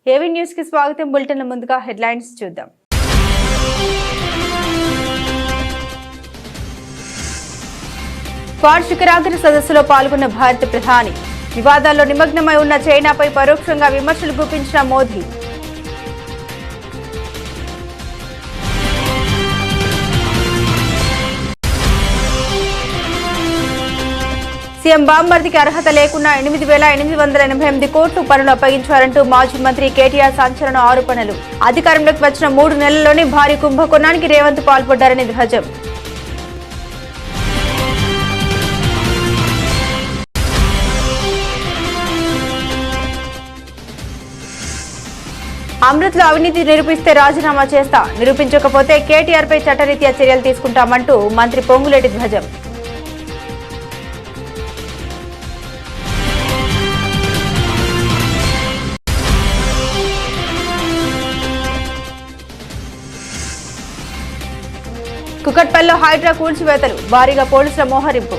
AV news కి స్వాగతం. Bulletin ముందుగా హెడ్లైన్స్ చూద్దాం. క్వాడ్ శిఖరాగ్ర సదస్సులో పాల్గొన్న భారత ప్రధాని. వివాదాల్లో నిమగ్నమై ఉన్న చైనాపై పరోక్షంగా విమర్శలు గుప్పించిన మోదీ. సీఎం బామ్మర్దికి అర్హత లేకున్నా 8,888 కోట్లు పనులు అప్పగించారంటూ మాజీ మంత్రి కేటీఆర్ సంచలన ఆరోపణలు. అధికారంలోకి వచ్చిన 3 నెలల్లోనే భారీ కుంభకోణానికి రేవంత్ పాల్పడ్డారని ధ్వజం. అమృత్లో అవినీతి నిరూపిస్తే రాజీనామా చేస్తా, నిరూపించకపోతే కేటీఆర్ పై చట్టరీత్యా చర్యలు తీసుకుంటామంటూ మంత్రి పొంగులేటి ధ్వజం. కుకట్పల్లిలో హైడ్రా కూల్చివేతలు, భారీగా పోలీసుల మోహరింపు.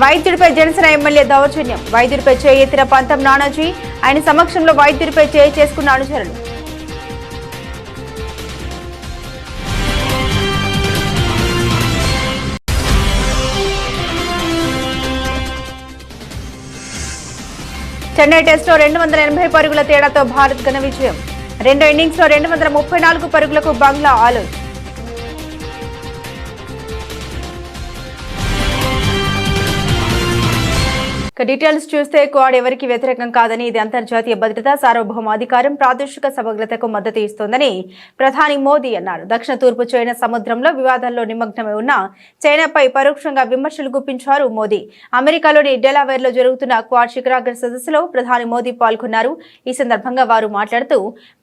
వైద్యుడిపై జనసేన ఎమ్మెల్యే దౌర్జన్యం. వైద్యుడిపై చేయెత్తిన పంతం నానాజీ. ఆయన సమక్షంలో వైద్యుడిపై చేసుకున్న అనుచరులు. చెన్నై టెస్ట్లో 280 పరుగుల తేడాతో భారత్ ఘన విజయం. 2 ఇన్నింగ్స్లో 234 పరుగులకు బంగ్లా ఆలౌట్. డీటెయిల్స్ చూస్తే క్వాడ్ ఎవరికి వ్యతిరేకం కాదని, ఇది అంతర్జాతీయ భద్రత, సార్వభౌమాధికారం, ప్రాదేశిక సమగ్రతకు మద్దతు ఇస్తోందని ప్రధాని మోదీ అన్నారు. దక్షిణ తూర్పు చైనా సముద్రంలో వివాదాల్లో నిమగ్నమై ఉన్న చైనాపై పరోక్షంగా విమర్శలు గుప్పించారు మోదీ. అమెరికాలోని డెలావేర్లో జరుగుతున్న క్వాడ్ శిఖరాగ్ర సదస్సులో ప్రధాని మోదీ పాల్గొన్నారు. ఈ సందర్భంగా వారు మాట్లాడుతూ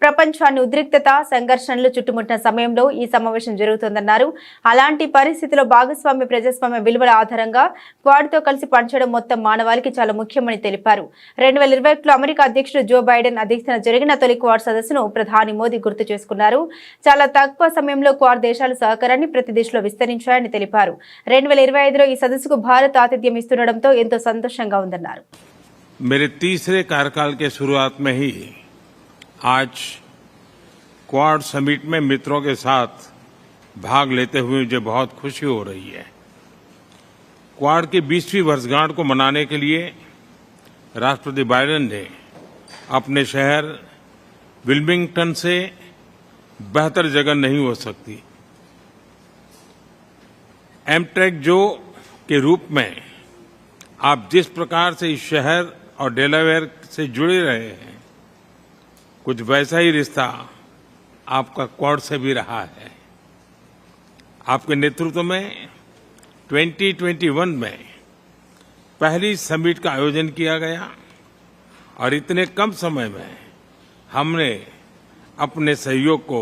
ప్రపంచాన్ని ఉద్రిక్తత, సంఘర్షణలు చుట్టుముట్టిన సమయంలో ఈ సమావేశం జరుగుతోందన్నారు. అలాంటి పరిస్థితిలో భాగస్వామ్య ప్రజాస్వామ్య విలువల ఆధారంగా క్వాడ్తో కలిసి పనిచేయడం మొత్తం మానవాళికి చాలా ముఖ్యమని తెలిపారు. 2021లో అమెరికా అధ్యక్షుడు జో బైడెన్ అధ్యక్షతన జరిగిన తొలి క్వాడ్ సదస్సును ప్రధాని మోదీ గుర్తు చేసుకున్నారు. చాలా తక్కువ సమయంలో క్వాడ్ దేశాలు సహకారాన్ని ప్రతి దిశలో విస్తరించాయని తెలిపారు. 2025లో ఈ సదస్సుకు భారత్ ఆతిథ్యం ఇస్తుండటంతో ఎంతో సంతోషంగా ఉందన్నారు. मेरे तीसरे कार्यकाल के शुरुआत में ही आज क्वाड समिट में मित्रों के साथ भाग लेते हुए मुझे बहुत खुशी हो रही है. क्वाड की 20वीं वर्षगांठ को मनाने के लिए राष्ट्रपति बाइडेन ने अपने शहर विल्मिंगटन से बेहतर जगह नहीं हो सकती. एमट्रेक जो के रूप में आप जिस प्रकार से इस शहर और डेलावेयर से जुड़े रहे हैं, कुछ वैसा ही रिश्ता आपका क्वाड से भी रहा है. आपके नेतृत्व में 2021 में पहली समिट का आयोजन किया गया और इतने कम समय में हमने अपने सहयोग को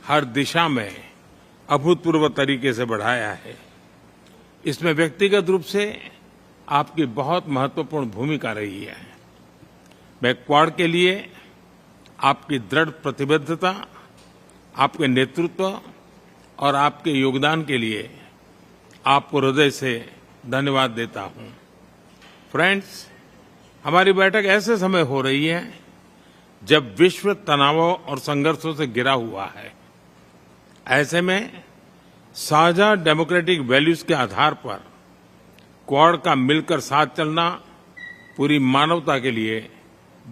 हर दिशा में अभूतपूर्व तरीके से बढ़ाया है. इसमें व्यक्तिगत रूप से आपकी बहुत महत्वपूर्ण भूमिका रही है. मैं क्वाड के लिए आपकी दृढ़ प्रतिबद्धता, आपके नेतृत्व और आपके योगदान के लिए आपको हृदय से धन्यवाद देता हूं. फ्रेंड्स, हमारी बैठक ऐसे समय हो रही है जब विश्व तनावों और संघर्षों से घिरा हुआ है. ऐसे में साझा डेमोक्रेटिक वैल्यूज के आधार पर क्वाड का मिलकर साथ चलना पूरी मानवता के लिए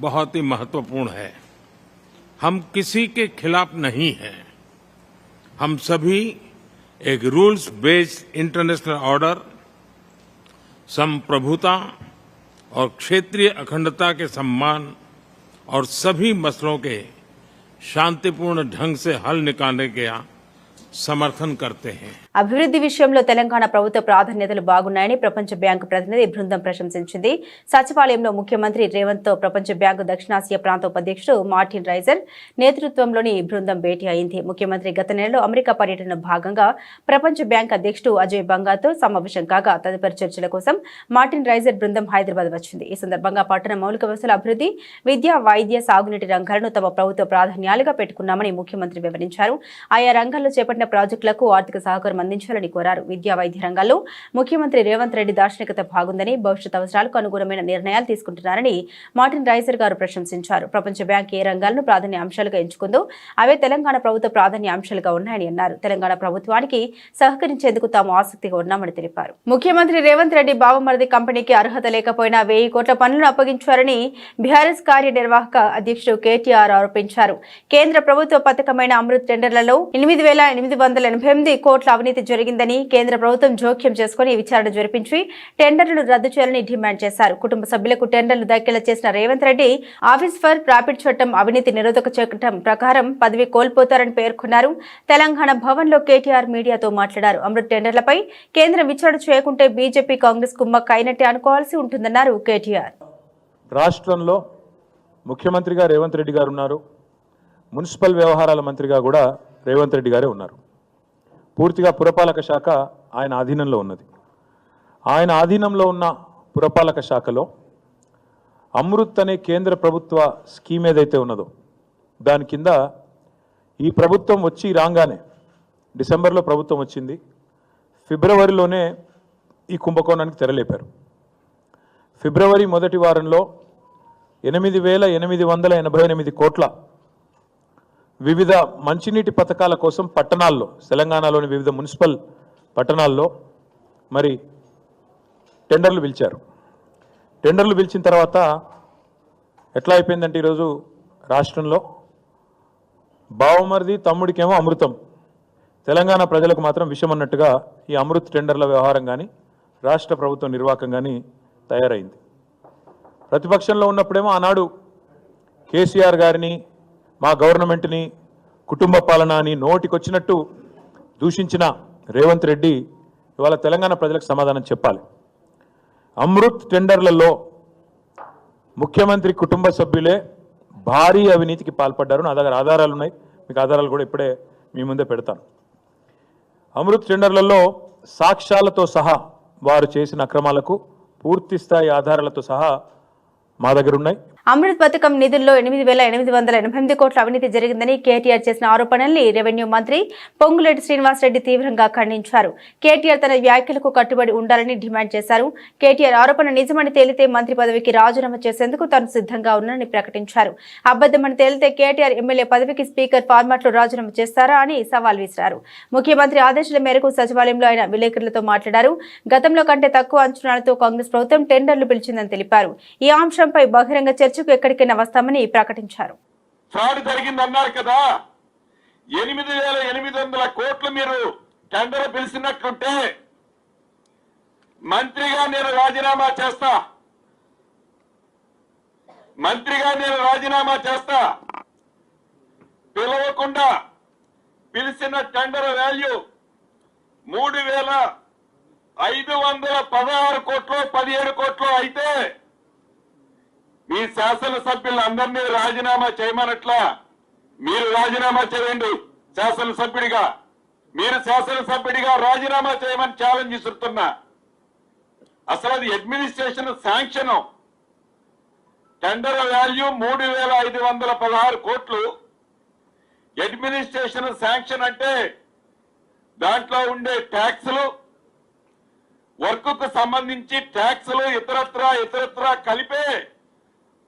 बहुत ही महत्वपूर्ण है. हम किसी के खिलाफ नहीं हैं. हम सभी एक रूल्स बेस्ड इंटरनेशनल ऑर्डर, संप्रभुता और क्षेत्रीय अखंडता के सम्मान और सभी मसलों के शांतिपूर्ण ढंग से हल निकालने का समर्थन करते हैं। అభివృద్ధి విషయంలో తెలంగాణ ప్రభుత్వ ప్రాధాన్యతలు బాగున్నాయని ప్రపంచ బ్యాంకు ప్రతినిధి బృందం ప్రశంసించింది. సచివాలయంలో ముఖ్యమంత్రి రేవంత్ తో ప్రపంచ బ్యాంకు దక్షిణాసియా ప్రాంత ఉపాధ్యక్షుడు మార్టిన్ రైజర్ నేతృత్వంలోని బృందం భేటీ అయింది. ముఖ్యమంత్రి గత నెలలో అమెరికా పర్యటన భాగంగా ప్రపంచ బ్యాంక్ అధ్యక్షుడు అజయ్ బంగాతో సమావేశం కాగా తదుపరి చర్చల కోసం మార్టిన్ రైజర్ బృందం హైదరాబాద్ వచ్చింది. ఈ సందర్భంగా పట్టణ మౌలిక వసతుల అభివృద్ధి, విద్య, వైద్య, సాగునీటి రంగాలను తమ ప్రభుత్వ ప్రాధాన్యాలుగా పెట్టుకున్నామని ముఖ్యమంత్రి వివరించారు. ఆయా రంగాల్లో చేపట్టిన ప్రాజెక్టులకు ఆర్థిక సహకారం అందించాలని కోరారు. విద్యా, వైద్య రంగాల్లో ముఖ్యమంత్రి రేవంత్ రెడ్డి దార్శనికత బాగుందని, భవిష్యత్ అవసరాలకు అనుగుణమైన నిర్ణయాలు తీసుకుంటున్నారని మార్టిన్ రైజర్ గారు ప్రశంసించారు. ప్రపంచ బ్యాంక్ ఏ రంగాలను ప్రాధాన్య అంశాలుగా ఎంచుకుందో అవే తెలంగాణ ప్రభుత్వ ప్రాధాన్య అంశాలుగా ఉన్నాయని అన్నారు. తెలంగాణ ప్రభుత్వానికి సహకరించేందుకు తాము ఆసక్తిగా ఉన్నామని తెలిపారు. ముఖ్యమంత్రి రేవంత్ రెడ్డి బావమరిది కంపెనీకి అర్హత లేకపోయినా 1000 కోట్ల పనులను అప్పగించారని బీఆర్ఎస్ కార్యనిర్వాహక అధ్యక్షుడు కేటీఆర్ ఆరోపించారు. కేంద్ర ప్రభుత్వ పథకమైన అమృత్ టెండర్లలో 8,888 కోట్ల అవినీతి జరిగిందని, కేంద్ర ప్రభుత్వం జోక్యం చేసుకుని విచారణ జరిపించి టెండర్లను రద్దు చేయాలని డిమాండ్ చేశారు. కుటుంబ సభ్యులకు టెండర్లు దక్కేలా చేసిన Revanth Reddy office for profit చట్టం, అవినీతి నిరోధక చట్టం ప్రకారం పదవి కోల్పోతారని పేర్కొన్నారు. తెలంగాణ భవన్ లో కేటీఆర్ మీడియాతో మాట్లాడారు. అమృత్ టెండర్లపై కేంద్రం విచారణ చేయకుంటే బీజేపీ, కాంగ్రెస్ కుమ్మక్క అయినట్టే అనుకోవాల్సి ఉంటుందన్నారు కేటీఆర్. రాష్ట్రంలో ముఖ్యమంత్రిగా రేవంత్ రెడ్డి గారు ఉన్నారు. మున్సిపల్ వ్యవహారాల మంత్రిగా కూడా రేవంత్ రెడ్డి గారే ఉన్నారు. పూర్తిగా పురపాలక శాఖ ఆయన ఆధీనంలో ఉన్నది. ఆయన ఆధీనంలో ఉన్న పురపాలక శాఖలో అమృత్ అనే కేంద్ర ప్రభుత్వ స్కీమ్ ఏదైతే ఉన్నదో దాని కింద ఈ ప్రభుత్వం వచ్చి రాగానే, డిసెంబర్లో ప్రభుత్వం వచ్చింది, ఫిబ్రవరిలోనే ఈ కుంభకోణానికి తెరలేపారు. ఫిబ్రవరి మొదటి వారంలో 8,888 కోట్ల వివిధ మంచినీటి పథకాల కోసం పట్టణాల్లో, తెలంగాణలోని వివిధ మున్సిపల్ పట్టణాల్లో మరి టెండర్లు పిలిచారు. టెండర్లు పిలిచిన తర్వాత ఎట్లా అయిపోయిందంటే ఈరోజు రాష్ట్రంలో బావమరిది తమ్ముడికేమో అమృతం, తెలంగాణ ప్రజలకు మాత్రం విషం అన్నట్టుగా ఈ అమృత్ టెండర్ల వ్యవహారం కానీ రాష్ట్ర ప్రభుత్వ నిర్వాహకం కానీ తయారైంది. ప్రతిపక్షంలో ఉన్నప్పుడేమో ఆనాడు కేసీఆర్ గారిని, మా గవర్నమెంట్ని కుటుంబ పాలన అని నోటికొచ్చినట్టు దూషించిన రేవంత్ రెడ్డి ఇవాళ తెలంగాణ ప్రజలకు సమాధానం చెప్పాలి. అమృత్ టెండర్లలో ముఖ్యమంత్రి కుటుంబ సభ్యులే భారీ అవినీతికి పాల్పడ్డారు. నా దగ్గర ఆధారాలు ఉన్నాయి, మీకు ఆధారాలు కూడా ఇప్పుడే మీ ముందే పెడతాను. అమృత్ టెండర్లలో సాక్ష్యాలతో సహా వారు చేసిన అక్రమాలకు పూర్తి స్థాయి ఆధారాలతో సహా మా దగ్గర ఉన్నాయి. అమృత్ పథకం నిధుల్లో 8,888 కోట్ల అవినీతి జరిగిందని కేటీఆర్ చేసిన ఆరోపణల్ని రెవెన్యూ మంత్రి పొంగులేటి శ్రీనివాసరెడ్డి తీవ్రంగా ఖండించారు. కేటీఆర్ తన వ్యాఖ్యలకు కట్టుబడి ఉండాలని డిమాండ్ చేశారు. కేటీఆర్ ఆరోపణ నిజమని తేలితే మంత్రి పదవికి రాజీనామా చేసేందుకు తాను సిద్ధంగా ఉన్నానని ప్రకటించారు. అబద్ధమని తేలితే కేటీఆర్ ఎమ్మెల్యే పదవికి స్పీకర్ ఫార్మాట్ లో రాజీనామా చేస్తారా అని సవాల్ విసిరారు. ముఖ్యమంత్రి ఆదేశాల మేరకు సచివాలయంలో ఆయన విలేకరులతో మాట్లాడారు. గతంలో కంటే తక్కువ అంచనాలతో కాంగ్రెస్ ప్రభుత్వం టెండర్లు పిలిచిందని తెలిపారు. ఈ అంశంపై బహిరంగ చర్చకు ఎక్కడికైనా వస్తామని ప్రకటించారు. ఫ్రాడ్ జరిగిందన్నారు కదా, 8,800 కోట్లు మీరు టెండర్ పిలిచినట్లుంటే మంత్రిగా నేను రాజీనామా చేస్తా. పిలవకుండా పిలిచిన టెండర్ వాల్యూ 3,516 కోట్లు, 17 కోట్లు అయితే మీ శాసనసభ్యులందరినీ రాజీనామా చేయమనట్లా మీరు రాజీనామా చేయండి. శాసనసభ్యుడిగా రాజీనామా చేయమని ఛాలెంజ్ ఇస్తున్నా. అసలు అది అడ్మినిస్ట్రేషన్ శాంక్షన్. టెండర్ వాల్యూ 3,516 కోట్లు. అడ్మినిస్ట్రేషన్ శాంక్షన్ అంటే దాంట్లో ఉండే ట్యాక్సులు, వర్క్ కు సంబంధించి ట్యాక్సులు, ఇతరత్రా కలిపే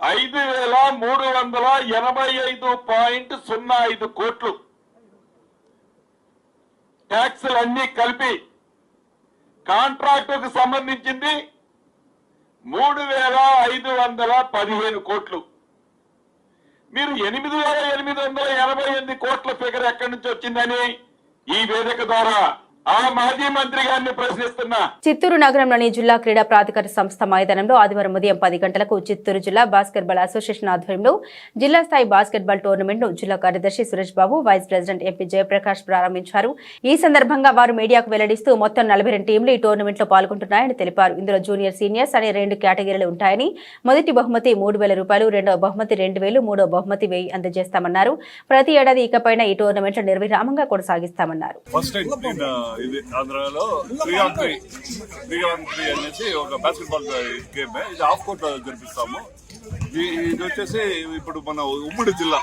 5,385.05 కోట్లు ట్యాక్సులు అన్ని కలిపి. కాంట్రాక్టుకు సంబంధించింది 3,515 కోట్లు. మీరు 8,888 కోట్ల ఫిగర్ ఎక్కడి నుంచి వచ్చిందని ఈ వేదిక ద్వారా ఆ మాజీ మంత్రి గారిని ప్రశ్నిస్తున్నా. చిత్తూరు నగరంలోని జిల్లా క్రీడా ప్రాధికార సంస్థ మైదానంలో ఆదివారం ఉదయం 10 గంటలకు చిత్తూరు జిల్లా బాస్కెట్బాల్ అసోసియేషన్ ఆధ్వర్యంలో జిల్లా స్థాయి బాస్కెట్బాల్ టోర్నమెంట్ ను జిల్లా కార్యదర్శి Suresh Babu, vice president MP Jayaprakash ప్రారంభించారు. ఈ సందర్భంగా వారు మీడియాకు వెల్లడిస్తూ మొత్తం 42 టీంలు ఈ టోర్నమెంట్ లో పాల్గొంటున్నాయని తెలిపారు. ఇందులో జూనియర్, సీనియర్స్ అనే 2 కేటగిరీలు ఉంటాయని, మొదటి బహుమతి 3,000 రూపాయలు, రెండవ బహుమతి 2,000, మూడవ బహుమతి 1,000 అందజేస్తామన్నారు. ప్రతి ఏడాది ఇకపైన ఈ టోర్నమెంట్ నిర్విరామంగా కొనసాగిస్తామన్నారు. ఇది ఆంధ్రాలో 3-on-3 అనేసి ఒక బాస్కెట్బాల్ గేమ్. ఇది హాఫ్ కోర్ట్ జరిపిస్తాము. ఇది వచ్చేసి ఇప్పుడు మన ఉమ్మడి జిల్లా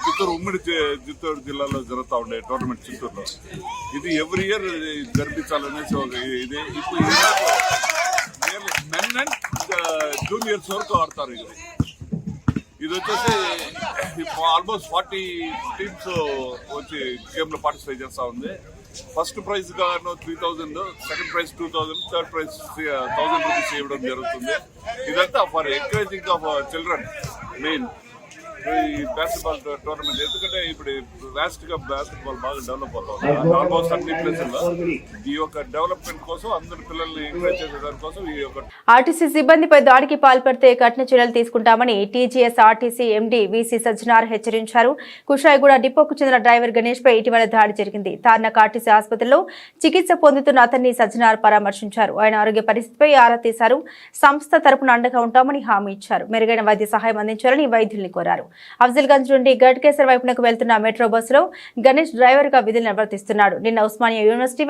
చిత్తూరు జిల్లాలో జరుగుతూ ఉండే టోర్నమెంట్ చిత్తూరులో. ఇది ఎవ్రీ ఇయర్ జరిపించాలనేసి ఒక ఇది. ఇప్పుడు మెన్ అండ్ జూనియర్స్ వరకు ఆడతారు. ఇది వచ్చేసి ఆల్మోస్ట్ 40 టీమ్స్ వచ్చి గేమ్ లో పార్టిసిపేట్ చేస్తా ఉంది. ఫస్ట్ ప్రైజ్ గాను 3,000, second prize 2,000, third prize 1,000 rupees ఇవ్వడం జరుగుతుంది. ఇదంతా for encouraging of children main ఈ బాస్కెట్బాల్ టోర్నమెంట్. ఎందుకంటే ఇప్పుడు వాస్ట్ గా బాస్కెట్బాల్ బాగా డెవలప్ అవుతుంది ఆల్మోస్ట్ అన్ని ప్లేసుల్లో. ఈ యొక్క డెవలప్మెంట్ కోసం అందరి పిల్లల్ని ఎంకరేజ్ చేసే దానికోసం ఈ యొక్క ఆర్టీసీ సిబ్బందిపై దాడికి పాల్పడితే కఠిన చర్యలు తీసుకుంటామని TGS RTC MD VC Sajjanar హెచ్చరించారు. కుషాయిగూడ డిపోకు చెందిన డ్రైవర్ గణేష్ పై ఇటీవల దాడి జరిగింది. తార్నాక ఆర్టీసీ ఆసుపత్రిలో చికిత్స పొందుతున్న అతన్ని సజ్జనార్ పరామర్శించారు. ఆయన ఆరోగ్య పరిస్థితిపై ఆరా తీశారు. సంస్థ తరపున అండగా ఉంటామని హామీ ఇచ్చారు. మెరుగైన వైద్య సహాయం అందించాలని వైద్యుల్ని కోరారు. అఫ్జల్గంజ్ నుండి గడ్కేసర్ వైపునకు వెళ్తున్న మెట్రో బస్సులో గణేష్ డ్రైవర్ గా విధులు నిర్వర్తిస్తున్నాడు. నిన్న ఉస్మానియా యూనివర్సిటీ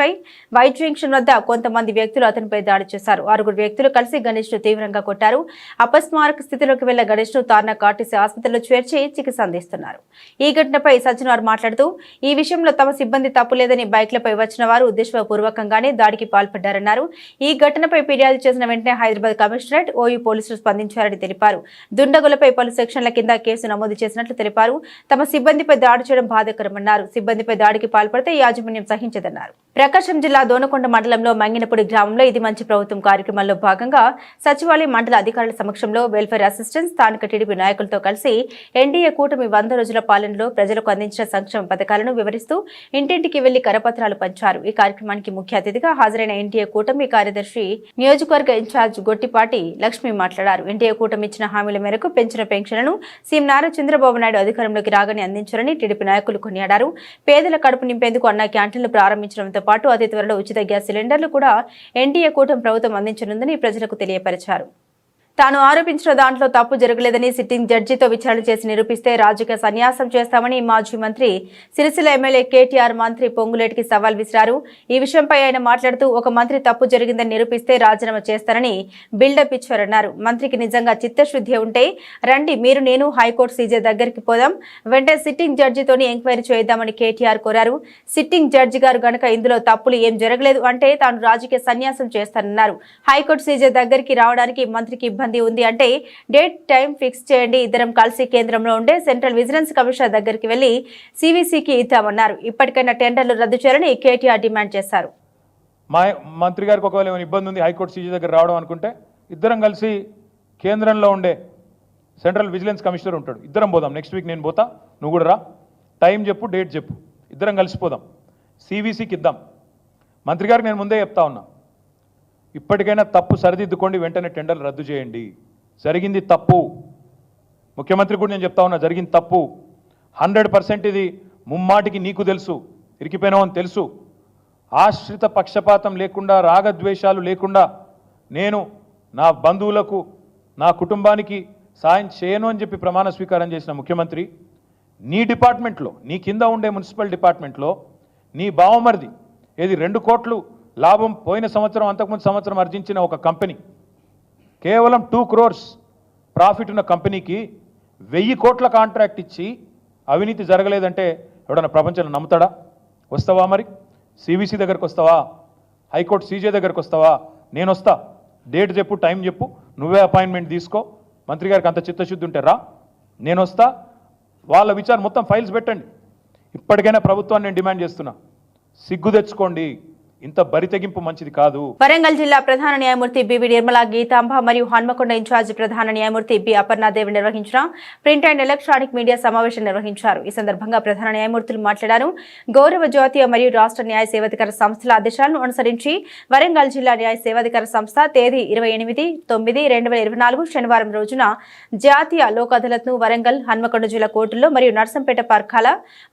వై జంక్షన్ వద్ద కొంతమంది వ్యక్తులు అతనిపై దాడి చేశారు. 6 వ్యక్తులు కలిసి గణేష్ ను తీవ్రంగా కొట్టారు. అపస్మారక స్థితిలోకి వెళ్ల గణేష్ ను తార్నాక ఆర్టీసీ ఆసుపత్రిలో చేర్చి చికిత్స అందిస్తున్నారు. ఈ ఘటనపై సజ్జనార్ మాట్లాడుతూ ఈ విషయంలో తమ సిబ్బంది తప్పులేదని బైక్లపై వచ్చిన వారు ఉద్దేశపూర్వకంగానే దాడికి పాల్పడ్డారన్నారు. ఈ ఘటనపై ఫిర్యాదు చేసిన వెంటనే హైదరాబాద్ కమిషనరేట్ ఓయూ పోలీసులు స్పందించారని తెలిపారు. దుండగులపై పలు సెక్షన్ల కింద కేసు నమోదు చేసినట్లు తెలిపారు. తమ సిబ్బందిపై దాడి చేయడం బాధాకరమన్నారు. సిబ్బందిపై దాడికి పాల్పడితే యాజమాన్యం సహించదన్నారు. ప్రకాశం జిల్లా దోనకొండ మండలంలో మంగినపూడి గ్రామంలో ఇది మంచి ప్రభుత్వం కార్యక్రమంలో భాగంగా సచివాలయం మండల అధికారుల సమక్షంలో వెల్ఫేర్ అసిస్టెంట్స్, స్థానిక టీడీపీ నాయకులతో కలిసి ఎన్డీఏ కూటమి 100 రోజుల పాలనలో ప్రజలకు అందించిన సంక్షేమ పథకాలను వివరిస్తూ ఇంటింటికి వెళ్లి కరపత్రాలు పంచారు. ఈ కార్యక్రమానికి ముఖ్య అతిథిగా హాజరైన ఎన్డీఏ కూటమి కార్యదర్శి, నియోజకవర్గ ఇన్ఛార్జ్ గొట్టిపాటి లక్ష్మి మాట్లాడారు. ఎన్డీఏ కూటమి ఇచ్చిన హామీల మేరకు పెంచిన పెన్షన్లను సీఎం నారా చంద్రబాబు నాయుడు అధికారంలోకి రాగానే అందించారని టీడీపీ నాయకులు కొనియాడారు. పేదల కడుపు నింపేందుకు అన్న క్యాంటీన్లు ప్రారంభించడంతో పాటు అతి త్వరలో ఉచిత గ్యాస్ సిలిండర్లు కూడా ఎన్డీఏ కూటమి ప్రభుత్వం అందించనుందని ప్రజలకు తెలియపరిచారు. తాను ఆరోపించిన దాంట్లో తప్పు జరగలేదని సిట్టింగ్ జడ్జితో విచారణ చేసి నిరూపిస్తే రాజకీయ సన్యాసం చేస్తామని మాజీ మంత్రి సిరిసిల్ల ఎమ్మెల్యే కేటీఆర్ మంత్రి పొంగులేటికి సవాల్ విసిరారు. ఈ విషయంపై ఆయన మాట్లాడుతూ ఒక మంత్రి తప్పు జరిగిందని నిరూపిస్తే రాజీనామా చేస్తారని బిల్డప్ ఇచ్చారన్నారు. మంత్రికి నిజంగా చిత్తశుద్ధి ఉంటే రండి, మీరు నేను హైకోర్టు సీజే దగ్గరికి పోదాం, వెంటనే సిట్టింగ్ జడ్జితోని ఎంక్వైరీ చేద్దామని కేటీఆర్ కోరారు. సిట్టింగ్ జడ్జి గారు గనక ఇందులో తప్పులు ఏం జరగలేదు అంటే తాను రాజకీయ సన్యాసం చేస్తానన్నారు. హైకోర్టు సీజే దగ్గరికి రావడానికి మంత్రికి ఉంది అంటే డేట్ టైం ఫిక్స్ చేయండి, ఇద్దరం కలిసి కేంద్రంలో ఉండే సెంట్రల్ విజిలెన్స్ కమిషనర్ దగ్గరికి వెళ్లి సివిసికి ఇద్దామన్నారు. ఇప్పటికైనా టెండర్లు రద్దు చేయాలని కేటీఆర్ డిమాండ్ చేశారు. మా మంత్రి గారికి ఒకవేళ ఏమైనా ఇబ్బంది ఉంది హైకోర్టు సీజీ దగ్గర రావడం అనుకుంటే ఇద్దరం కలిసి కేంద్రంలో ఉండే సెంట్రల్ విజిలెన్స్ కమిషనర్ ఉంటాడు, ఇద్దరం పోదాం. నెక్స్ట్ వీక్ నేను పోతా, నువ్వు కూడా రా, టైం చెప్పు, డేట్ చెప్పు, ఇద్దరం కలిసిపోదాం, సివిసికి ఇద్దాం. మంత్రి గారికి నేను ముందే చెప్తా ఉన్నా, ఇప్పటికైనా తప్పు సరిదిద్దుకోండి, వెంటనే టెండర్లు రద్దు చేయండి. జరిగింది తప్పు. ముఖ్యమంత్రి కూడా నేను చెప్తా ఉన్నా, జరిగింది తప్పు 100%. ఇది ముమ్మాటికి నీకు తెలుసు, ఇరికిపోయినావని తెలుసు. ఆశ్రిత పక్షపాతం లేకుండా, రాగద్వేషాలు లేకుండా నేను నా బంధువులకు, నా కుటుంబానికి సాయం చేయను అని చెప్పి ప్రమాణ స్వీకారం చేసిన ముఖ్యమంత్రి, నీ డిపార్ట్మెంట్లో, నీ కింద ఉండే మున్సిపల్ డిపార్ట్మెంట్లో నీ బావమరిది ఏది 2 కోట్లు లాభం పోయిన సంవత్సరం, అంతకుముందు సంవత్సరం ఆర్జించిన ఒక కంపెనీ, కేవలం 2 crores ప్రాఫిట్ ఉన్న కంపెనీకి 1000 కోట్ల కాంట్రాక్ట్ ఇచ్చి అవినీతి జరగలేదంటే ఎవడన్నా ప్రపంచంలో నమ్ముతాడా? వస్తావా మరి? సివిసి దగ్గరకు వస్తావా? హైకోర్టు సీజే దగ్గరకు వస్తావా? నేను వస్తా, డేట్ చెప్పు, టైం చెప్పు, నువ్వే అపాయింట్మెంట్ తీసుకో. మంత్రి గారికి అంత చిత్తశుద్ధి ఉంటే రా, నేను వస్తా, వాళ్ళ విచారణ మొత్తం ఫైల్స్ పెట్టండి. ఇప్పటికైనా ప్రభుత్వాన్ని నేను డిమాండ్ చేస్తున్నా, సిగ్గు తెచ్చుకోండి. ఇంత బరితెగింపు మంచిది కాదు. వరంగల్ జిల్లా ప్రధాన న్యాయమూర్తి బివి నిర్మలా గీతాంబ మరియు హన్మకొండ ఇన్ఛార్జి ప్రధాన న్యాయమూర్తి బి అపర్ణాదేవి నిర్వహించిన ప్రింట్ అండ్ ఎలక్ట్రానిక్ మీడియా సమావేశం నిర్వహించారు. ఈ సందర్భంగా ప్రధాన న్యాయమూర్తులు మాట్లాడారు. గౌరవ జాతీయ మరియు రాష్ట్ర న్యాయ సేవాధికార సంస్థల ఆదేశాలను అనుసరించి వరంగల్ జిల్లా న్యాయ సేవాధికార సంస్థ తేదీ 28/9/2024 శనివారం రోజున జాతీయ లోక్ అదాలత్ను వరంగల్, హన్మకొండ జిల్లా కోర్టుల్లో మరియు నర్సంపేట పర్కాల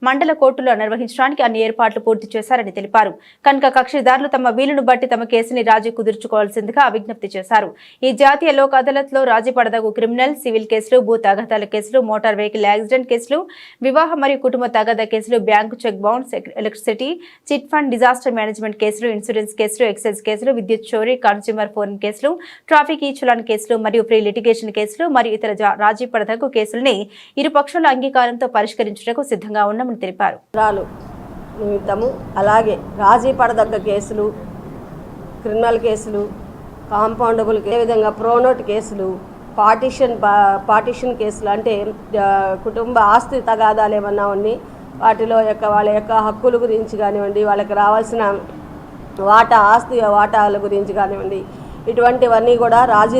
మండల కోర్టులో నిర్వహించడానికి అన్ని ఏర్పాట్లు పూర్తి చేశారని తెలిపారు. కనుక కక్షిదారులు తమ వీలును బట్టి తమ కేసుని రాజీ కుదుర్చుకోవాల్సిందిగా విజ్ఞప్తి చేశారు. ఈ జాతీయ లోక్ అదాలత్ లో రాజీ పడదగు క్రిమినల్, సివిల్ కేసులు, భూ తగాదాల కేసులు, మోటార్ వెహికల్ యాక్సిడెంట్ కేసులు, వివాహ మరియు కుటుంబ తగాదా కేసులు, bank cheque bounce, electricity, chit fund, disaster management కేసులు, ఇన్సూరెన్స్ కేసులు, ఎక్సైజ్ కేసులు, విద్యుత్ చోరీ, కన్స్యూమర్ ఫోన్ కేసులు, ట్రాఫిక్ ఈ చలాన్ కేసులు మరియు ప్రీ లిటిగేషన్ కేసులు మరియు ఇతర రాజీ పడదగు కేసుల్ని ఇరు పక్షాల అంగీకారంతో పరిష్కరించుటకు సిద్ధంగా ఉన్నామని తెలిపారు. నిమిత్తము అలాగే రాజీ పడదగ్గ కేసులు, క్రిమినల్ కేసులు, కాంపౌండబుల్, అదేవిధంగా ప్రోనోట్ కేసులు, పార్టిషన్ కేసులు అంటే కుటుంబ ఆస్తి తగాదాలు ఏమన్నా ఉన్నాయి వాటిలో వాళ్ళ యొక్క హక్కుల గురించి కానివ్వండి, వాళ్ళకి రావాల్సిన వాటాల గురించి కానివ్వండి, ఇటువంటివన్నీ కూడా రాజీ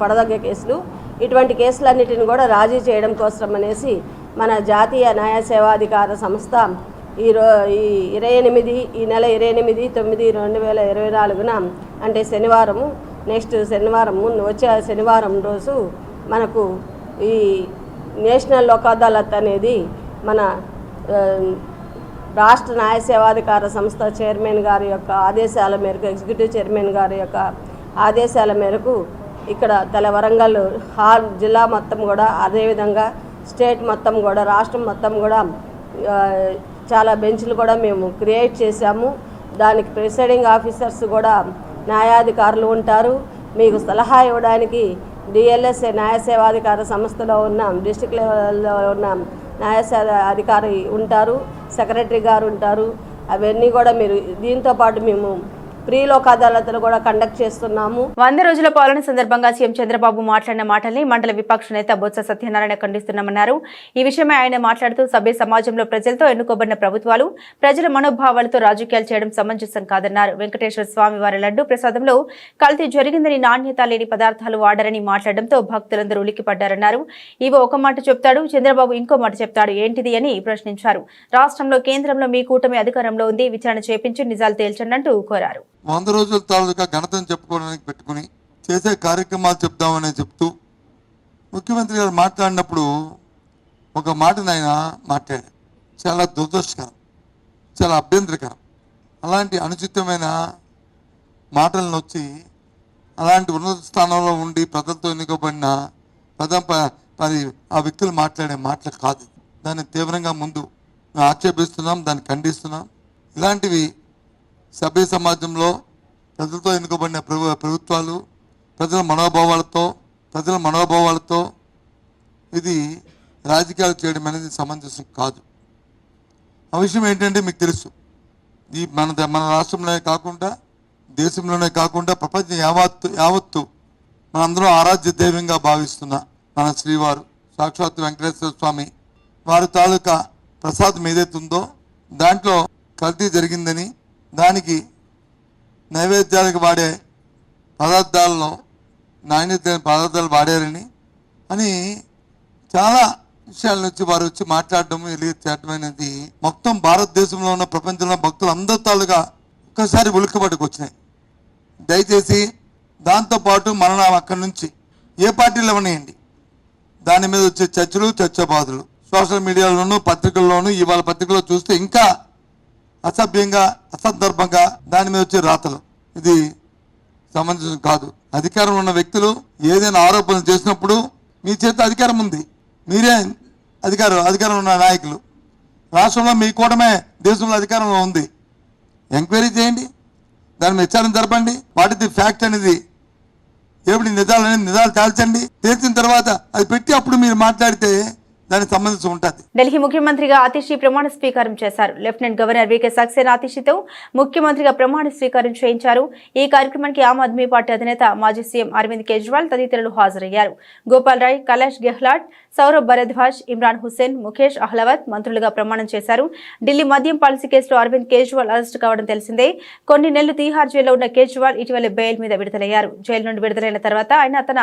పడదగ్గ కేసులు. ఇటువంటి కేసులన్నిటిని కూడా రాజీ చేయడం కోసం అనేసి మన జాతీయ న్యాయ సేవాధికార సంస్థ ఈ నెల 28/9/2024 అంటే శనివారము, నెక్స్ట్ శనివారం వచ్చే శనివారం రోజు మనకు ఈ నేషనల్ లోక్ అదాలత్ అనేది మన రాష్ట్ర న్యాయ సేవాధికార సంస్థ చైర్మన్ గారి యొక్క ఆదేశాల మేరకు, ఎగ్జిక్యూటివ్ చైర్మన్ గారి యొక్క ఆదేశాల మేరకు ఇక్కడ వరంగల్ జిల్లా మొత్తం కూడా, అదేవిధంగా స్టేట్ మొత్తం కూడా, రాష్ట్రం మొత్తం కూడా చాలా బెంచ్లు కూడా మేము క్రియేట్ చేశాము. దానికి ప్రిసైడింగ్ ఆఫీసర్స్ కూడా న్యాయాధికారులు ఉంటారు. మీకు సలహా ఇవ్వడానికి డిఎల్ఎస్ఏ న్యాయ సేవాధికార సంస్థలో ఉన్న డిస్ట్రిక్ట్ లెవెల్లో ఉన్న న్యాయ అధికారి ఉంటారు, సెక్రటరీ గారు ఉంటారు. అవన్నీ కూడా మీరు దీంతో పాటు మేము ప్రీ లోక్ అదాలత్లు కూడా కండక్ట్ చేస్తున్నాము. 100 రోజుల పాలన సందర్భంగా సీఎం చంద్రబాబు మాట్లాడిన మాటల్ని మండల విపక్ష నేత బొత్స సత్యనారాయణ ఖండిస్తున్నామన్నారు. ఈ విషయమై ఆయన మాట్లాడుతూ సభ్య సమాజంలో ప్రజలతో ఎన్నుకోబడిన ప్రభుత్వాలు ప్రజల మనోభావాలతో రాజకీయాలు చేయడం సమంజసం కాదన్నారు. వెంకటేశ్వర స్వామి వారి లడ్డు ప్రసాదంలో కల్తీ జరిగిందని, నాణ్యత లేని పదార్థాలు వాడారని మాట్లాడడంతో భక్తులందరూ ఉలిక్కిపడ్డారన్నారు. ఇవో ఒక మాట చెప్తాడు, చంద్రబాబు ఇంకో మాట చెప్తాడు, ఏంటిది అని ప్రశ్నించారు. రాష్ట్రంలో, కేంద్రంలో మీ కూటమి అధికారంలో ఉంది, విచారణ చేపించి నిజాలు తేల్చండి అంటూ కోరారు. 100 రోజుల తాలూకా ఘనతను చెప్పుకోవడానికి పెట్టుకుని చేసే కార్యక్రమాలు చెప్దామని చెప్తూ ముఖ్యమంత్రి గారు మాట్లాడినప్పుడు ఒక మాటను ఆయన మాట్లాడారు. చాలా దురదృష్టకరం, చాలా అభ్యంతరకరం. అలాంటి అనుచితమైన మాటలను వచ్చి అలాంటి ఉన్నత స్థానంలో ఉండి ప్రజలతో ఎన్నుకోబడిన మరి ఆ వ్యక్తులు మాట్లాడే మాటలు కాదు. దాన్ని తీవ్రంగా ముందు ఆక్షేపిస్తున్నాం, దాన్ని ఖండిస్తున్నాం. ఇలాంటివి సభ్య సమాజంలో ప్రజలతో ఎన్నుకోబడిన ప్రభుత్వాలు ప్రజల మనోభావాలతో ఇది రాజకీయాలు చేయడం అనేది సమంజసం కాదు. ఆ విషయం ఏంటంటే మీకు తెలుసు, ఈ మన రాష్ట్రంలోనే కాకుండా, దేశంలోనే కాకుండా, ప్రపంచం యావత్తు మనందరం ఆరాధ్య దైవంగా భావిస్తున్న మన శ్రీవారు సాక్షాత్ వెంకటేశ్వర స్వామి వారి తాలూకా ప్రసాదం ఏదైతే ఉందో దాంట్లో కల్తీ జరిగిందని, దానికి నైవేద్యాలకు వాడే పదార్థాలలో నాణ్యత లేని పదార్థాలు వాడారని అని చాలా విషయాల నుంచి వారు వచ్చి మాట్లాడడం, చేయడం అనేది మొత్తం భారతదేశంలో ఉన్న ప్రపంచంలో భక్తులు అందరి తాలుగా ఒక్కసారి ఉలిక్కబడికి వచ్చినాయి. దయచేసి దాంతోపాటు మనం అక్కడి నుంచి ఏ పార్టీలు ఇవ్వనియండి, దాని మీద వచ్చే చర్చబాదులు సోషల్ మీడియాలోనూ పత్రికల్లోనూ, ఇవాళ పత్రికలో చూస్తే ఇంకా అసభ్యంగా, అసందర్భంగా దాని మీద వచ్చే రాతలు, ఇది సమంజసం కాదు. అధికారం ఉన్న వ్యక్తులు ఏదైనా ఆరోపణలు చేసినప్పుడు మీ చేత అధికారం ఉంది, మీరే అధికారం ఉన్న నాయకులు, రాష్ట్రంలో మీ కూటమే దేశంలో అధికారంలో ఉంది. ఎంక్వైరీ చేయండి, దాని మీద విచారణ జరపండి. వాట్ ఇస్ ది ఫ్యాక్ట్ అనేది ఏమిటి నిజాలు తేల్చండి. తేల్చిన తర్వాత అది పెట్టి అప్పుడు మీరు మాట్లాడితే దానికి సంబంధించి ఉంటుంది. ఢిల్లీ ముఖ్యమంత్రిగా అతిషి ప్రమాణ స్వీకారం చేశారు. లెఫ్టినెంట్ గవర్నర్ వికే సక్సేనా అతిషితో ముఖ్యమంత్రిగా ప్రమాణ స్వీకారం చేయించారు. ఈ కార్యక్రమానికి ఆమ్ ఆద్మీ పార్టీ అధినేత మాజీ సీఎం అరవింద్ కేజ్రీవాల్ తదితరులు హాజరయ్యారు. గోపాల్ రాయ్, కైలాష్ గెహ్లాట్, సౌరభ్ భరద్వాజ్, ఇమ్రాన్ హుస్సేన్, ముఖేష్ అహ్లవత్ మంత్రులుగా ప్రమాణం చేశారు. ఢిల్లీ మద్యం పాలసీ కేసులో అరవింద్ కేజ్రీవాల్ అరెస్టు కావడం తెలిసిందే. కొన్ని నెలలు తీహార్ జైల్లో ఉన్న కేజ్రీవాల్ ఇటీవల బెయిల్ మీద విడుదలయ్యారు. జైలు నుండి విడుదలైన తర్వాత ఆయన తన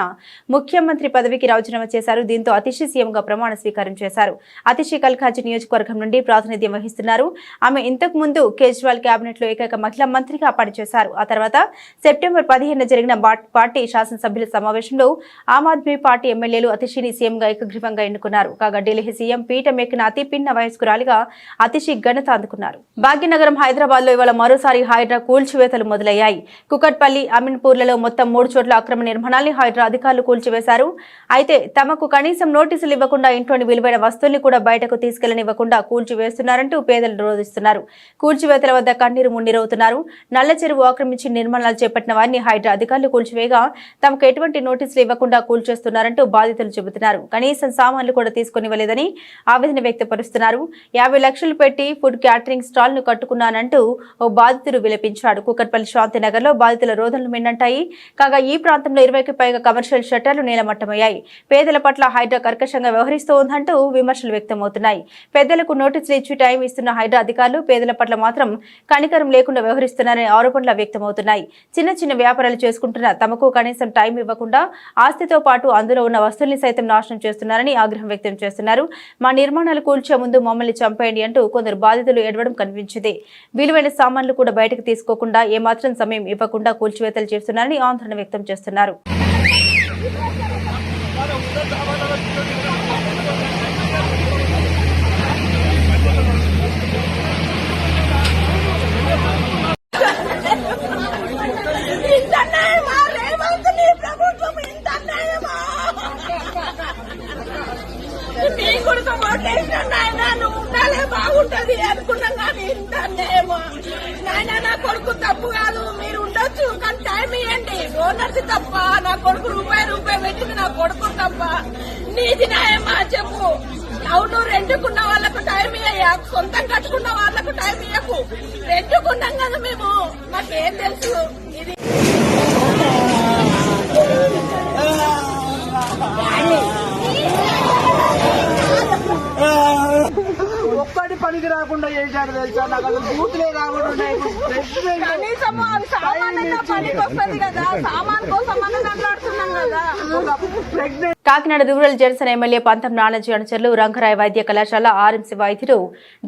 ముఖ్యమంత్రి పదవికి రాజీనామా చేశారు. దీంతో అతిషి సీఎంగా ప్రమాణ స్వీకారం చేశారు. అతిషి కల్కాజీ నియోజకవర్గం నుండి ప్రాతినిధ్యం వహిస్తున్నారు. ఆమె ఇంతకు ముందు కేజ్రీవాల్ కేబినెట్ లో ఏకైక మహిళా మంత్రిగా పనిచేశారు. ఆ తర్వాత సెప్టెంబర్ 15న జరిగిన పార్టీ శాసనసభ్యుల సమావేశంలో ఆమ్ ఆద్మీ పార్టీ ఎమ్మెల్యేలు అతిషిని సీఎంగా ఏకగ్రీవంగా ఎన్నుకున్నారు. కాగా ఢిల్లీ సీఎం పీఠం ఎక్కిన అతి పిన్న వయస్కురాలిగా అతిషి ఘనత అందుకున్నారు. భాగ్యనగరం హైదరాబాద్ లో ఇవాళ మరోసారి హైడ్రా కూల్చివేతలు మొదలయ్యాయి. కుకట్పల్లి, అమీన్పూర్లలో మొత్తం 3 చోట్ల అక్రమ నిర్మాణాన్ని హైడ్రా అధికారులు కూల్చివేశారు. అయితే తమకు కనీసం నోటీసులు ఇవ్వకుండా ఇంట్లోని విలువైన వస్తువుల్ని కూడా బయటకు తీసుకెళ్లనివ్వకుండా కూల్చివేస్తున్నారంటూ పేదలు రోధిస్తున్నారు. కూల్చివేతల వద్ద కన్నీరు మున్నీరవుతున్నారు. నల్ల చెరువు ఆక్రమించి నిర్మాణాలు చేపట్టిన వారిని హైడ్రా అధికారులు కూల్చివేయగా తమకు ఎటువంటి నోటీసులు ఇవ్వకుండా కూల్చేస్తున్నారంటూ బాధితులు చెబుతున్నారు. కనీసం సామాన్లు కూడా తీసుకునివ్వలేదని ఆవేదన వ్యక్తపరుస్తున్నారు. 50 లక్షలు పెట్టి ఫుడ్ క్యాటరింగ్ స్టాల్ ను కట్టుకున్నానంటూ ఓ బాధితుడు విలపించాడు. కుకట్పల్లి శాంతినగర్ లో బాధితుల రోదనలు మిన్నంటాయి. కాగా ఈ ప్రాంతంలో 20కి పైగా కమర్షియల్ షట్టర్లు నేలమట్టమయ్యాయి. పేదల పట్ల హైడ్రా కర్కశంగా వ్యవహరిస్తూ ఉందంటూ విమర్శలు వ్యక్తమవుతున్నాయి. పెద్దలకు నోటీసులు ఇచ్చి టైం ఇస్తున్న హైడ్రా అధికారులు పేదల పట్ల మాత్రం కనికరం లేకుండా వ్యవహరిస్తున్నారనే ఆరోపణలు వ్యక్తమవుతున్నాయి. చిన్న చిన్న వ్యాపారాలు చేసుకుంటున్న తమకు కనీసం టైం ఇవ్వకుండా ఆస్తితో పాటు అందులో ఉన్న వస్తువుల్ని సైతం నాశనం చేస్తున్నారని ఆగ్రహం వ్యక్తం చేస్తున్నారు. మా నిర్మాణాలు కూల్చే ముందు మమ్మల్ని చంపేయండి అంటూ కొందరు బాధితులు ఏడవడం కనిపించింది. విలువైన సామాన్లు కూడా బయటకు తీసుకోకుండా ఏమాత్రం సమయం ఇవ్వకుండా కూల్చివేతలు చేస్తున్నారని ఆందోళన వ్యక్తం చేస్తున్నారు. బాగుంటది అనుకున్నాం కానీ ఇంతనేమో నాయన నా కొడుకు తప్పు కాదు, మీరు ఉండొచ్చు కానీ టైం ఇవ్వండి. ఓనర్స్ తప్ప, నా కొడుకు రూపాయి పెట్టింది నా కొడుకు తప్ప. నీది న్యాయమా చెప్పు. అవును, రెండుకున్న వాళ్ళకు టైం ఇయ్య, సొంతం కట్టుకున్న వాళ్ళకు టైం ఇయ్యకు. రెండుకున్నాం కదా మేము, మాకేం తెలుసు. ఇది ఒక్కటి పనికి రాకుండా చేశాడు తెలుసా. నాకు అసలు బూతులే రాకుండా కనీసం సామాన్ పనికి వస్తుంది కదా, సామాన్ కోసం మనం మాట్లాడుతున్నాం కదా. కాకినాడ రూరల్ జనసేన ఎమ్మెల్యే పంతం నానాజీ అనుచరులు రంగరాయ వైద్య కళాశాల ఆర్ఎంసీ వైద్యుడు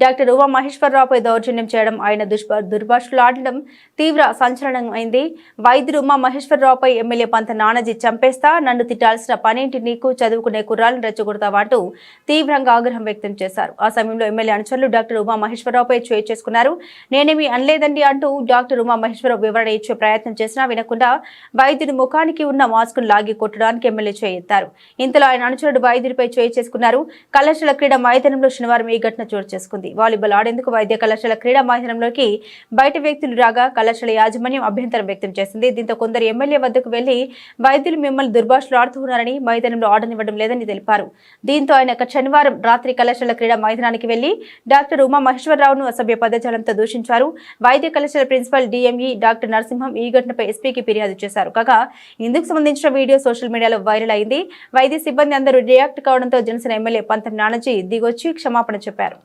డాక్టర్ ఉమా మహేశ్వరరావుపై దౌర్జన్యం చేయడం, ఆయన దుర్భాషలు ఆడడం తీవ్ర సంచలనమైంది. వైద్యుడు ఉమా మహేశ్వరరావుపై ఎమ్మెల్యే పంతం నానాజీ చంపేస్తా, నన్ను తిట్టాల్సిన పనేంటి నీకు, చదువుకునే కుర్రాలను రెచ్చగొడతావంటూ తీవ్రంగా ఆగ్రహం వ్యక్తం చేశారు. ఆ సమయంలో ఎమ్మెల్యే అనుచరులు డాక్టర్ ఉమా మహేశ్వరరావుపై చేయి చేసుకున్నారు. నేనేమి అనలేదండి అంటూ డాక్టర్ ఉమా మహేశ్వరరావు వివరణ ఇచ్చే ప్రయత్నం చేసినా వినకుండా వైద్యుడి ముఖానికి ఉన్న మాస్కును లాగి కొట్టడానికి ఎమ్మెల్యే చేయెత్తారు. ఇంతలో ఆయన అనుచరుడు వైద్యుడిపై చేయి చేసుకున్నారు. కళాశాల క్రీడా మైదానంలో శనివారం ఈ ఘటన చోటు చేసుకుంది. వాలీబాల్ ఆడేందుకు వైద్య కళాశాల క్రీడా మైదానంలోకి బయట వ్యక్తులు రాగా కళాశాల యాజమాన్యం అభ్యంతరం వ్యక్తం చేసింది. దీంతో కొందరు ఎమ్మెల్యే వద్దకు వెళ్లి వైద్యులు మిమ్మల్ని దుర్భాషలు ఆడుతున్నారని, మైదానంలో ఆడనివ్వడం లేదని తెలిపారు. దీంతో ఆయన శనివారం రాత్రి కళాశాల క్రీడా మైదానానికి వెళ్లి డాక్టర్ ఉమా మహేశ్వరరావును అసభ్య పదజాలంతో దూషించారు. వైద్య కళాశాల ప్రిన్సిపల్ డిఎంఈ డాక్టర్ నరసింహం ఈ ఘటనపై ఎస్పీకి ఫిర్యాదు చేశారు. కాగా ఇందుకు సంబంధించిన వీడియో సోషల్ మీడియాలో వైరల్ అయింది. వైద్య సిబ్బంది అందరూ రియాక్ట్ కావడంతో జనసేన ఎమ్మెల్యే పంతం నానాజీ దిగొచ్చి క్షమాపణ చెప్పారు.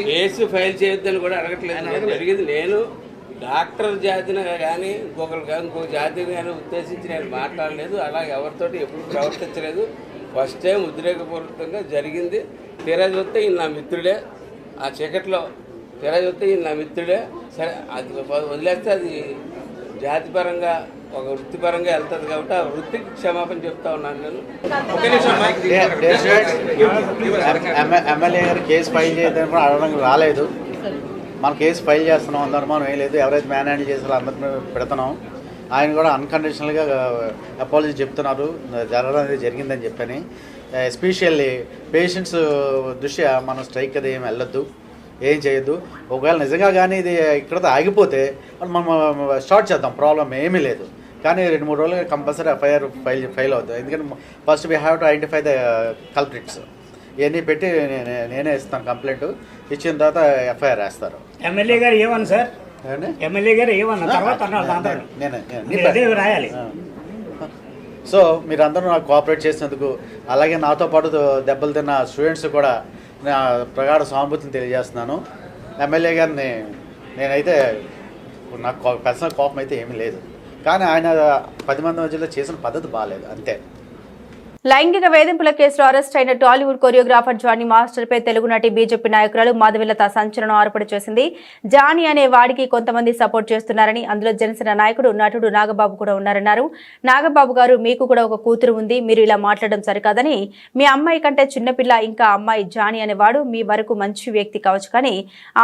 కేసు ఫైల్ చేయొద్దని కూడా అడగట్లేదు. జరిగింది నేను డాక్టర్ జాతిని కానీ ఇంకొక జాతిని కానీ ఉద్దేశించి నేను మాట్లాడలేదు. అలా ఎవరితోటి ఎప్పుడు ప్రవర్తించలేదు. ఫస్ట్ టైం ఉద్రేకపూర్వకంగా జరిగింది. తీరా చూస్తే ఈయన నా మిత్రుడే. ఆ చీకట్లో తీరా చూస్తే ఈయన నా మిత్రుడే. సరే, అది వదిలేస్తే అది జాతిపరంగా ఒక వృత్తిపరంగా వెళ్తుంది కాబట్టి ఆ వృత్తికి క్షమాపణ చెప్తా ఉన్నాను నేను. ఎమ్మెల్యే గారు కేసు ఫైల్ చేయడానికి అడగడానికి రాలేదు. మన కేసు ఫైల్ చేస్తున్నాం, అందరం మనం ఏం లేదు, ఎవరైతే మ్యాన్ హ్యాండిల్ చేసారో అందరినీ పెడుతున్నాం. ఆయన కూడా అన్కండిషనల్గా అపాలజీ చెప్తున్నారు, జరగడం అనేది జరిగిందని చెప్పని. ఎస్పెషల్లీ పేషెంట్స్ దృష్ట్యా మనం స్ట్రైక్ అది ఏం వెళ్ళొద్దు, ఏం చేయొద్దు. ఒకవేళ నిజంగా కానీ ఇది ఇక్కడతో ఆగిపోతే మనం స్టార్ట్ చేద్దాం, ప్రాబ్లం ఏమీ లేదు. కానీ 2-3 రోజులు కంపల్సరీ ఎఫ్ఐఆర్ ఫైల్ అవుతుంది. ఎందుకంటే first we have to identify the culprits. ఇవన్నీ పెట్టి నేనే ఇస్తాను కంప్లైంట్, ఇచ్చిన తర్వాత ఎఫ్ఐఆర్ వేస్తారు. ఎమ్మెల్యే గారు ఏమన్నా సార్, ఎమ్మెల్యే గారు ఏమన్నా తర్వాత నేను రాయాలి. సో మీరందరూ నాకు కోఆపరేట్ చేసినందుకు, అలాగే నాతో పాటు దెబ్బలు తిన్న స్టూడెంట్స్ కూడా నా ప్రగాఢ సానుభూతిని తెలియజేస్తున్నాను. ఎమ్మెల్యే గారిని నేనైతే నాకు పర్సనల్ కోపం అయితే ఏమీ లేదు, కానీ ఆయన 10 మంది మధ్యలో చేసిన పద్ధతి బాగాలేదు అంతే. లైంగిక వేధింపుల కేసులో అరెస్ట్ అయిన టాలీవుడ్ కొరియోగ్రాఫర్ జానీ మాస్టర్ పై తెలుగు నటి బీజేపీ నాయకురాలు మాధవిలత సంచలనం ఆరోపణ చేసింది. జానీ అనే వాడికి కొంతమంది సపోర్ట్ చేస్తున్నారని, అందులో జనసేన నాయకుడు నటుడు నాగబాబు కూడా ఉన్నారన్నారు. నాగబాబు గారు, మీకు కూడా ఒక కూతురు ఉంది, మీరు ఇలా మాట్లాడడం సరికాదని, మీ అమ్మాయి కంటే చిన్నపిల్ల, ఇంకా అమ్మాయి జానీ అనేవాడు మీ వరకు మంచి వ్యక్తి కావచ్చు, కానీ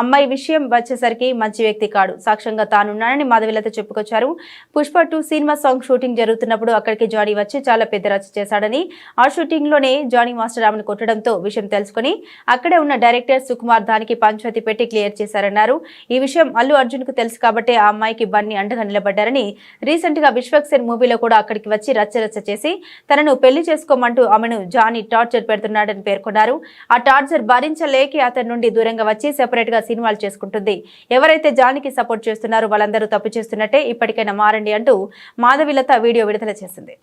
అమ్మాయి విషయం వచ్చేసరికి మంచి వ్యక్తి కాడు, సాక్ష్యంగా తానున్నానని మాధవిలత చెప్పుకొచ్చారు. పుష్ప 2 సినిమా సాంగ్ షూటింగ్ జరుగుతున్నప్పుడు అక్కడికి జానీ వచ్చి చాలా పెద్ద రచ్చ చేశాడని, ఆ షూటింగ్ లోనే జానీ మాస్టర్ ఆమెను కొట్టడంతో విషయం తెలుసుకుని అక్కడే ఉన్న డైరెక్టర్ సుకుమార్ దానికి పంచాయతీ పెట్టి క్లియర్ చేశారన్నారు. ఈ విషయం అల్లు అర్జున్ కు తెలుసు కాబట్టి ఆ అమ్మాయికి బన్నీ అండగా నిలబడ్డారని, రీసెంట్ గా విశ్వక్సేన్ మూవీలో కూడా అక్కడికి వచ్చి రచ్చరచ్చ చేసి తనను పెళ్లి చేసుకోమంటూ ఆమెను జానీ టార్చర్ పెడుతున్నాడని పేర్కొన్నారు. ఆ టార్చర్ భరించలేక అతని నుండి దూరంగా వచ్చి సెపరేట్ గా సినిమాలు చేసుకుంటుంది. ఎవరైతే జానీకి సపోర్ట్ చేస్తున్నారో వాళ్ళందరూ తప్పు చేస్తున్నట్టే, ఇప్పటికైనా మారండి అంటూ మాధవిలత వీడియో విడుదల చేసింది.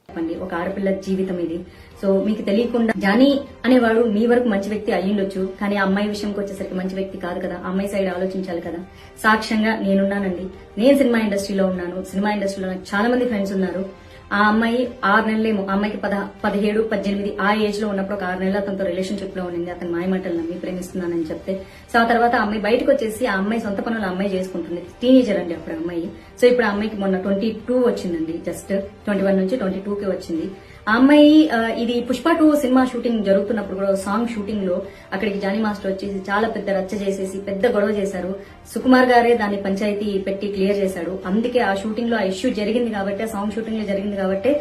ఒక ఆడపిల్ల జీవితం ఇది. సో మీకు తెలియకుండా జానీ అనేవాడు మీ వరకు మంచి వ్యక్తి అయ్యుండొచ్చు, కానీ అమ్మాయి విషయంకి వచ్చేసరికి మంచి వ్యక్తి కాదు కదా. అమ్మాయి సైడ్ ఆలోచించాలి కదా. సాక్ష్యంగా నేనున్నానండి, నేను సినిమా ఇండస్ట్రీలో ఉన్నాను. సినిమా ఇండస్ట్రీలో నాకు చాలా మంది ఫ్రెండ్స్ ఉన్నారు. ఆ అమ్మాయి 6 నెలలేమో, ఆ అమ్మాయికి 17, 18 ఆ ఏజ్ లో ఉన్నప్పుడు ఒక 6 నెలలు అతనితో రిలేషన్షిప్ లో ఉండింది. అతని మాయమాటలు నమ్మి ప్రేమిస్తున్నానని చెప్తే, సో ఆ తర్వాత ఆ అమ్మాయి బయటకు వచ్చేసి ఆ అమ్మాయి సొంత పనులు అమ్మాయి చేసుకుంటుంది. టీనేజర్ అండి అప్పుడు అమ్మాయి. సో ఇప్పుడు ఆ అమ్మాయికి మొన్న 22 వచ్చిందండి, జస్ట్ 21 నుంచి 22కి వచ్చింది. ఆ అమ్మాయి ఇది పుష్ప 2 సినిమా షూటింగ్ జరుగుతున్నప్పుడు కూడా సాంగ్ షూటింగ్ లో అక్కడికి జానీ మాస్టర్ వచ్చేసి చాలా పెద్ద రచ్చ చేసేసి పెద్ద గొడవ చేశారు. సుకుమార్ గారే దాన్ని పంచాయతీ పెట్టి క్లియర్ చేశాడు. అందుకే ఆ షూటింగ్ లో ఆ ఇష్యూ జరిగింది కాబట్టి, ఆ సాంగ్ షూటింగ్ లో జరిగింది కాబట్టి,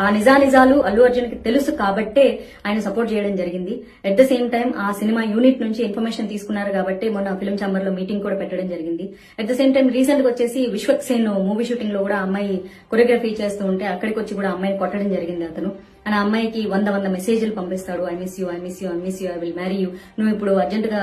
ఆ నిజాలు అల్లు అర్జున్ కి తెలుసు కాబట్టే ఆయన సపోర్ట్ చేయడం జరిగింది. అట్ ద సేమ్ టైం ఆ సినిమా యూనిట్ నుంచి ఇన్ఫర్మేషన్ తీసుకున్నారు కాబట్టి మొన్న ఫిల్మ్ ఛాంబర్ లో మీటింగ్ కూడా పెట్టడం జరిగింది. At the same time recent గా వచ్చేసి విశ్వక్సేన్ మూవీ షూటింగ్ లో కూడా అమ్మాయి కొరియోగ్రఫీ చేస్తూ ఉంటే అక్కడికి వచ్చి కూడా అమ్మాయిని కొట్టడం జరిగింది అతను. అండ్ ఆ అమ్మాయికి 100 మెసేజ్లు పంపిస్తాడు. I miss you, I miss you, I miss you, I will marry you, నువ్వు ఇప్పుడు అర్జెంట్ గా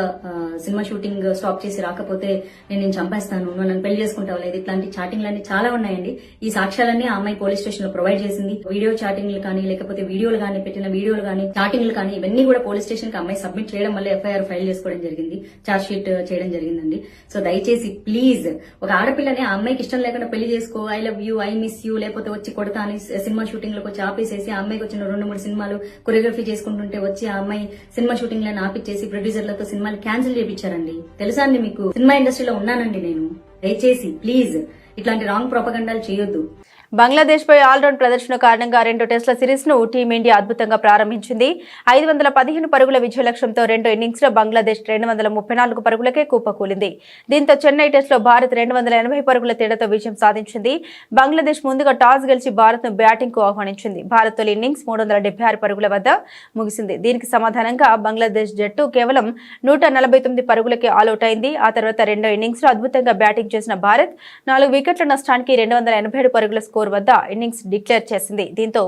సినిమా షూటింగ్ స్టాప్ చేసి రాకపోతే నేను చంపేస్తాను, నువ్వు నన్ను పెళ్లి చేసుకుంటావు లేదు, ఇట్లాంటి చాటింగ్లన్నీ చాలా ఉన్నాయండి. ఈ సాక్ష్యాలన్నీ ఆ అమ్మాయి పోలీస్ స్టేషన్ లో ప్రొవైడ్ చేసింది. వీడియో చాటింగ్లు కానీ, లేకపోతే వీడియోలు కానీ, పెట్టిన వీడియోలు కానీ, చాటింగ్లు కానీ, ఇవన్నీ కూడా పోలీస్ స్టేషన్ కి అమ్మాయి సబ్మిట్ చేయడం వల్ల ఎఫ్ఐఆర్ ఫైల్ చేసుకోవడం జరిగింది, చార్జ్ షీట్ చేయడం జరిగిందండి. సో దయచేసి ప్లీజ్, ఒక ఆడపిల్లని ఆ అమ్మాయికి ఇష్టం లేకుండా పెళ్లి చేసుకో, I love you, I miss you, లేకపోతే వచ్చి కొడతా అని సినిమా షూటింగ్ లోకి వచ్చి ఆపేసేసి, ఆ అమ్మాయికి వచ్చిన 2-3 సినిమాలు కొరియోగ్రఫీ చేసుకుంటుంటే వచ్చి ఆ అమ్మాయి సినిమా షూటింగ్ లను ఆపిచ్చేసి ప్రొడ్యూసర్లతో సినిమాలు క్యాన్సిల్ చేయించారండి. తెలుసా అండి మీకు? సినిమా ఇండస్ట్రీలో ఉన్నానండి నేను. దయచేసి ప్లీజ్ ఇట్లాంటి రాంగ్ ప్రొపగండాలు చేయొద్దు. బంగ్లాదేశ్ పై ఆల్రౌండ్ ప్రదర్శన కారణంగా 2 టెస్టుల సిరీస్ ను టీమిండియా అద్భుతంగా ప్రారంభించింది. 515 పరుగుల విజయ లక్ష్యంతో 2 ఇన్నింగ్స్ లో బంగ్లాదేశ్ 234 పరుగులకే కుప్పకూలింది. దీంతో చెన్నై టెస్ట్ లో భారత్ 280 పరుగుల తేడాతో విజయం సాధించింది. బంగ్లాదేశ్ ముందుగా టాస్ గెలిచి భారత్ ను బ్యాటింగ్ కు ఆహ్వానించింది. భారత్ తొలి ఇన్నింగ్స్ 376 పరుగుల వద్ద ముగిసింది. దీనికి సమాధానంగా బంగ్లాదేశ్ జట్టు కేవలం 149 పరుగులకే ఆలౌట్ అయింది. ఆ తర్వాత 2వ ఇన్నింగ్స్ లో అద్భుతంగా బ్యాటింగ్ చేసిన భారత్ 4 వికెట్ల నష్టానికి 287 పరుగుల స్కోర్ వద్ద ఇన్నింగ్స్ డిక్లేర్ చేసింది. దీంతో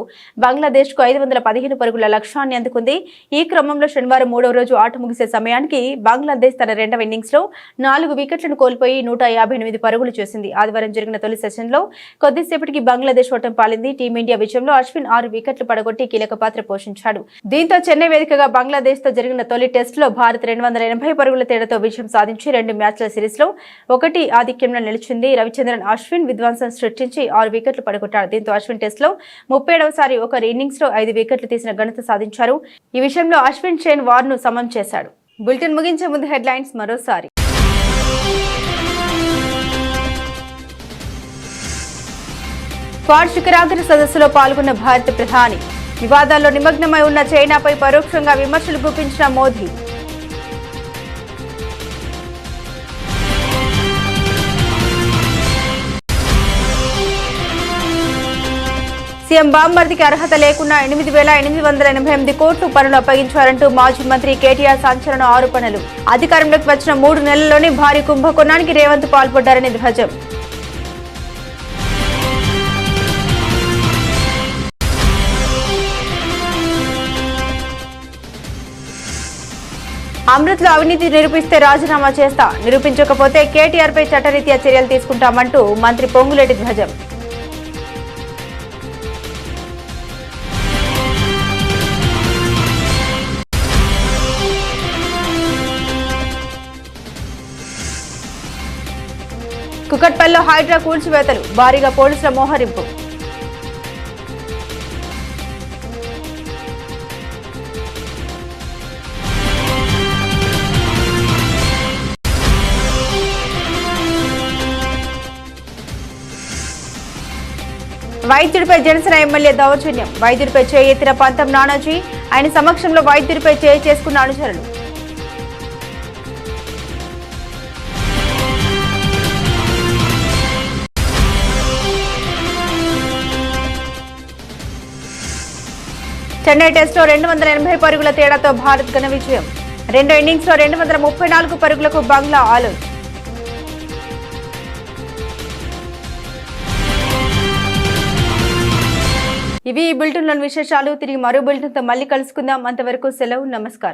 బంగ్లాదేశ్ కు 515 పరుగుల లక్ష్యాన్ని అందుకుంది. ఈ క్రమంలో శనివారం 3వ రోజు ఆట ముగిసే సమయానికి బంగ్లాదేశ్ తన 2వ ఇన్నింగ్స్ లో 4 వికెట్లను కోల్పోయి 158 పరుగులు చేసింది. ఆదివారం జరిగిన తొలి సెషన్ లో కొద్దిసేపటికి బంగ్లాదేశ్ ఓటమి పాలింది. టీమిండియా విజయంలో అశ్విన్ 6 వికెట్లు పడగొట్టి కీలక పాత్ర పోషించాడు. దీంతో చెన్నై వేదికగా బంగ్లాదేశ్ తో జరిగిన తొలి టెస్ట్ లో భారత్ 280 పరుగుల తేడాతో విజయం సాధించి 2 మ్యాచ్ల సిరీస్ లో 1 ఆధిక్యంలో నిలిచింది. రవిచంద్రన్ అశ్విన్ విధ్వంసం సృష్టించి 6 వికెట్లు పడగొట్టాడు. దీంతో అశ్విన్ టెస్ట్ లో 37వసారి ఒక ఇన్నింగ్స్ లో 5 వికెట్లు తీసిన ఘనత సాధించారు. ఈ విషయంలో అశ్విన్ షేన్ వార్ ను సమం చేశాడు. బులెటిన్ ముగించే ముందు హెడ్లైన్స్ మరోసారి. క్వాడ్ శిఖరాగ్ర సదస్సులో పాల్గొన్న భారత ప్రధాని. వివాదాల్లో నిమగ్నమై ఉన్న చైనాపై పరోక్షంగా విమర్శలు గుప్పించిన మోదీ. సీఎం బామ్మర్దికి అర్హత లేకున్నా 8,888 కోట్లు పనులు అప్పగించారంటూ మాజీ మంత్రి కేటీఆర్ సంచలన ఆరోపణలు. అధికారంలోకి వచ్చిన 3 నెలల్లోనే భారీ కుంభకోణానికి రేవంత్ పాల్పడ్డారని ధ్వజం. అమృత్లో అవినీతి నిరూపిస్తే రాజీనామా చేస్తా, నిరూపించకపోతే కేటీఆర్ పై చట్టరీత్యా చర్యలు తీసుకుంటామంటూ మంత్రి పొంగులేటి ధ్వజం. కుకట్పల్లిలో హైడ్రా కూల్చివేతలు, భారీగా పోలీసుల మోహరింపు. వైద్యుడిపై జనసేన ఎమ్మెల్యే దౌర్జన్యం, వైద్యుడిపై చేయి ఎత్తిన పంతం నానాజీ, ఆయన సమక్షంలో వైద్యుడిపై చేయి చేసుకున్న అనుచరులు. చెన్నై టెస్ట్లో 280 పరుగుల తేడాతో భారత్ ఘన విజయం. 2 ఇన్నింగ్స్లో 234 పరుగులకు బంగ్లా ఆలౌట్. ఇవి ఈ బులెటిన్లోని విశేషాలు. తిరిగి మరో బులెటిన్తో మళ్ళీ కలుసుకుందాం. అంతవరకు సెలవు, నమస్కారం.